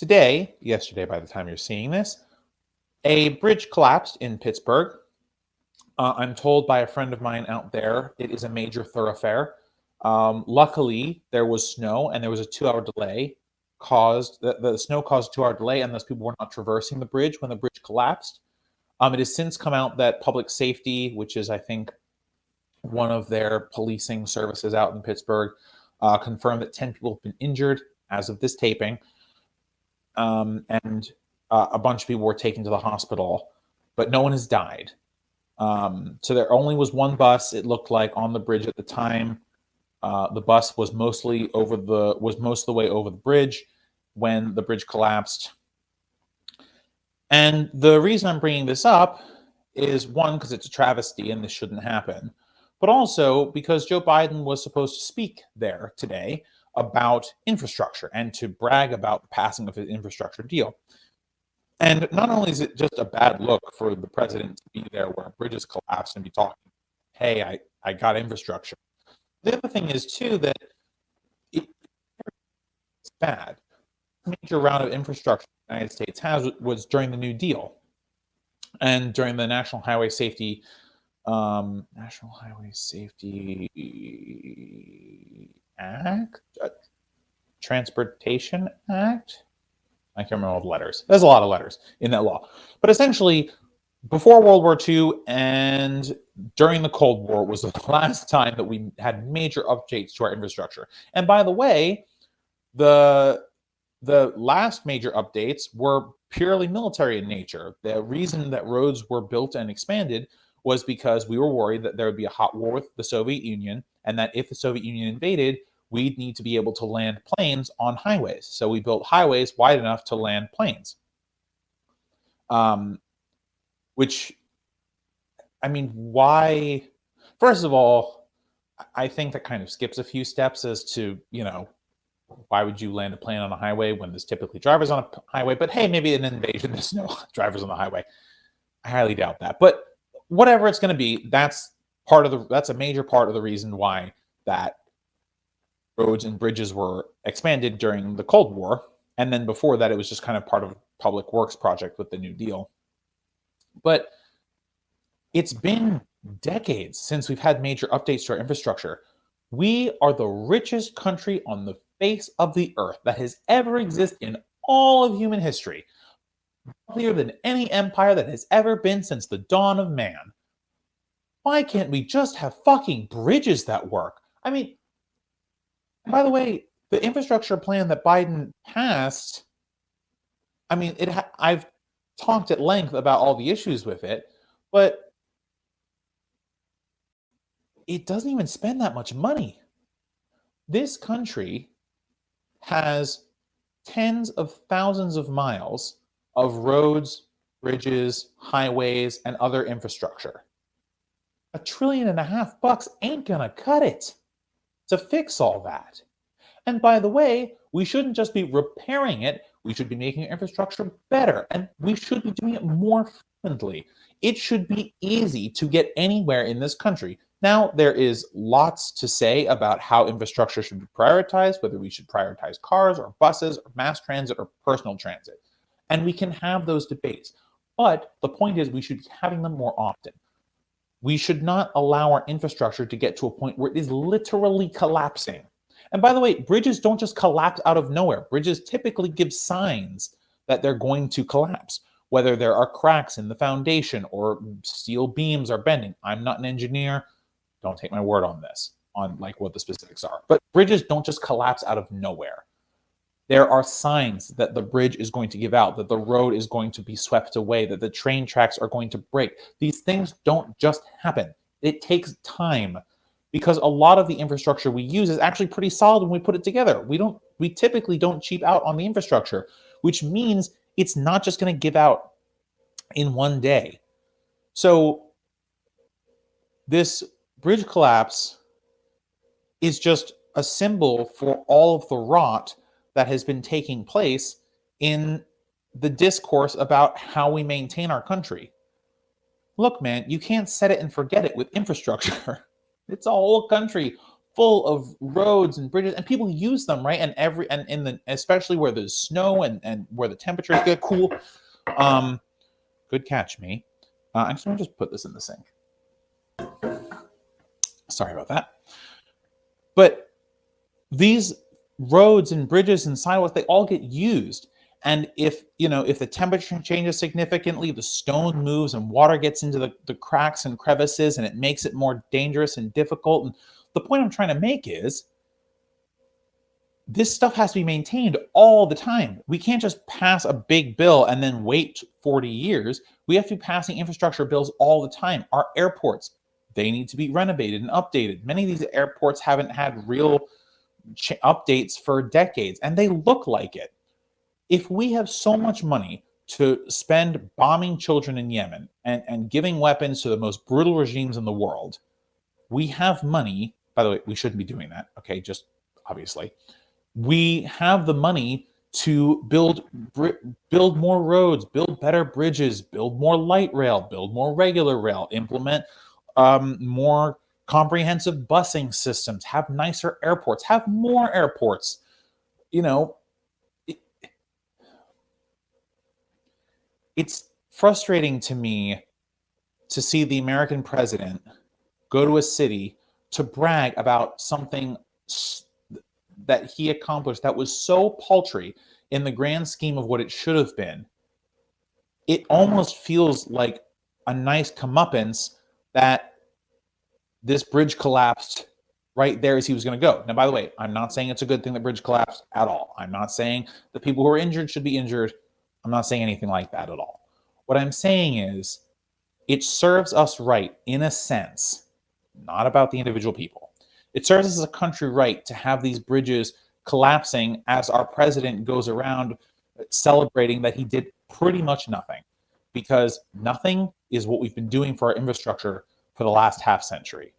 Yesterday by the time you're seeing this, a bridge collapsed in Pittsburgh. I'm told by a friend of mine out there it is a major thoroughfare. Luckily, there was snow and there was a 2-hour delay. The snow caused a 2-hour delay, and thus people were not traversing the bridge when the bridge collapsed. It has since come out that public safety, which is I think one of their policing services out in Pittsburgh, confirmed that 10 people have been injured as of this taping, and a bunch of people were taken to the hospital, but no one has died. So there only was one bus, it looked like, on the bridge at the time. The bus was most of the way over the bridge when the bridge collapsed. And the reason I'm bringing this up is, one, because it's a travesty and this shouldn't happen, but also because Joe Biden was supposed to speak there today about infrastructure and to brag about the passing of his infrastructure deal. And not only is it just a bad look for the president to be there where bridges collapse and be talking, hey, I got infrastructure. The other thing is, too, that it's bad. The major round of infrastructure the United States has was during the New Deal and during the National Highway Safety Act, Transportation Act. I can't remember all the letters. There's a lot of letters in that law. But essentially, before World War II and during the Cold War was the last time that we had major updates to our infrastructure. And by the way, the last major updates were purely military in nature. The reason that roads were built and expanded was because we were worried that there would be a hot war with the Soviet Union, and that if the Soviet Union invaded, we'd need to be able to land planes on highways. So we built highways wide enough to land planes. Which, I mean, why? First of all, I think that kind of skips a few steps as to, why would you land a plane on a highway when there's typically drivers on a highway? But hey, maybe in an invasion, there's no drivers on the highway. I highly doubt that. But whatever it's going to be, that's a major part of the reason why that roads and bridges were expanded during the Cold War. And then before that, it was just kind of part of a public works project with the New Deal. But it's been decades since we've had major updates to our infrastructure. We are the richest country on the face of the earth that has ever existed in all of human history. Wealthier than any empire that has ever been since the dawn of man. Why can't we just have fucking bridges that work? I mean, by the way, the infrastructure plan that Biden passed, I mean, I've talked at length about all the issues with it, but it doesn't even spend that much money. This country has tens of thousands of miles of roads, bridges, highways, and other infrastructure. $1.5 trillion ain't gonna cut it to fix all that. And by the way, we shouldn't just be repairing it, we should be making infrastructure better, and we should be doing it more frequently. It should be easy to get anywhere in this country. Now, there is lots to say about how infrastructure should be prioritized, whether we should prioritize cars or buses or mass transit or personal transit. And we can have those debates. But the point is, we should be having them more often. We should not allow our infrastructure to get to a point where it is literally collapsing. And by the way, bridges don't just collapse out of nowhere. Bridges typically give signs that they're going to collapse, whether there are cracks in the foundation or steel beams are bending. I'm not an engineer. Don't take my word on this, on like what the specifics are. But bridges don't just collapse out of nowhere. There are signs that the bridge is going to give out, that the road is going to be swept away, that the train tracks are going to break. These things don't just happen. It takes time, because a lot of the infrastructure we use is actually pretty solid when we put it together. We typically don't cheap out on the infrastructure, which means it's not just going to give out in one day. So this bridge collapse is just a symbol for all of the rot that has been taking place in the discourse about how we maintain our country. Look, man, you can't set it and forget it with infrastructure. It's a whole country full of roads and bridges, and people use them, right? And in the especially where there's snow and where the temperatures get cool. Good catch, me. Actually, I'll just put this in the sink. Sorry about that. But these roads and bridges and sidewalks, they all get used. And if the temperature changes significantly, the stone moves and water gets into the cracks and crevices, and it makes it more dangerous and difficult. And the point I'm trying to make is this stuff has to be maintained all the time. We can't just pass a big bill and then wait 40 years. We have to be passing infrastructure bills all the time. Our airports, they need to be renovated and updated. Many of these airports haven't had real updates for decades, and they look like it. If we have so much money to spend bombing children in Yemen and giving weapons to the most brutal regimes in the world, we have money. By the way, we shouldn't be doing that, okay? Just obviously. We have the money to build more roads, build better bridges, build more light rail, build more regular rail, implement more comprehensive busing systems, have nicer airports, have more airports. It's frustrating to me to see the American president go to a city to brag about something that he accomplished that was so paltry in the grand scheme of what it should have been. It almost feels like a nice comeuppance that this bridge collapsed right there as he was going to go. Now, by the way, I'm not saying it's a good thing the bridge collapsed at all. I'm not saying the people who are injured should be injured. I'm not saying anything like that at all. What I'm saying is it serves us right in a sense, not about the individual people. It serves us as a country right to have these bridges collapsing as our president goes around celebrating that he did pretty much nothing, because nothing is what we've been doing for our infrastructure for the last half century.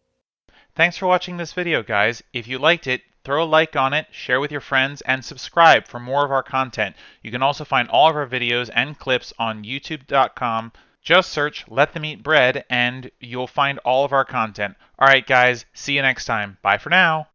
Thanks for watching this video, guys. If you liked it, throw a like on it, share with your friends, and subscribe for more of our content. You can also find all of our videos and clips on youtube.com. Just search Let Them Eat Bread and you'll find all of our content. Alright guys, see you next time. Bye for now.